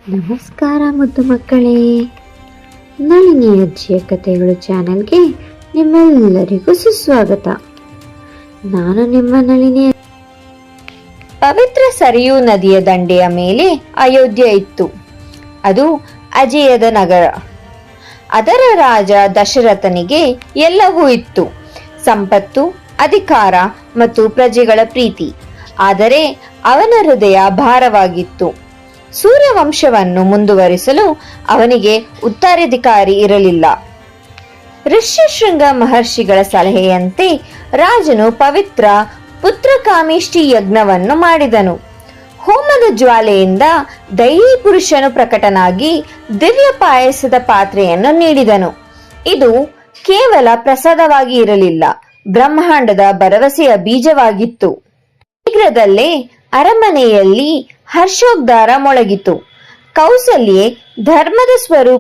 ನಮಸ್ಕಾರ ಮುದ್ದು ಮಕ್ಕಳೇ, ನಳಿನಿ ಅಜ್ಜಿಯ ಕಥೆಗಳು ಚಾನೆಲ್ಗೆ ನಿಮ್ಮೆಲ್ಲರಿಗೂ ಸುಸ್ವಾಗತ. ನಾನು ನಿಮ್ಮ ನಳಿನಿ. ಪವಿತ್ರ ಸರಿಯೂ ನದಿಯ ದಂಡೆಯ ಮೇಲೆ ಅಯೋಧ್ಯೆ ಇತ್ತು. ಅದು ಅಜೇಯದ ನಗರ. ಅದರ ರಾಜ ದಶರಥನಿಗೆ ಎಲ್ಲವೂ ಇತ್ತು: ಸಂಪತ್ತು, ಅಧಿಕಾರ ಮತ್ತು ಪ್ರಜೆಗಳ ಪ್ರೀತಿ. ಆದರೆ ಅವನ ಹೃದಯ ಭಾರವಾಗಿತ್ತು. ಸೂರ್ಯವಂಶವನ್ನು ಮುಂದುವರಿಸಲು ಅವನಿಗೆ ಉತ್ತರಾಧಿಕಾರಿ ಇರಲಿಲ್ಲ. ಋಷ್ಯಶೃಂಗ ಮಹರ್ಷಿಗಳ ಸಲಹೆಯಂತೆ ರಾಜನು ಪವಿತ್ರ ಪುತ್ರಕಾಮೇಷ್ಟಿ ಯಜ್ಞವನ್ನು ಮಾಡಿದನು. ಹೋಮದ ಜ್ವಾಲೆಯಿಂದ ದೈವಿ ಪುರುಷನು ಪ್ರಕಟನಾಗಿ ದಿವ್ಯ ಪಾಯಸದ ಪಾತ್ರೆಯನ್ನು ನೀಡಿದನು. ಇದು ಕೇವಲ ಪ್ರಸಾದವಾಗಿ ಇರಲಿಲ್ಲ, ಬ್ರಹ್ಮಾಂಡದ ಭರವಸೆಯ ಬೀಜವಾಗಿತ್ತು. ಶೀಘ್ರದಲ್ಲೇ ಅರಮನೆಯಲ್ಲಿ ಹರ್ಷೋದ್ಗಾರ ಮೊಳಗಿತು. ಕೌಸಲ್ಯೆ ಧರ್ಮದ ಸ್ವರೂಪ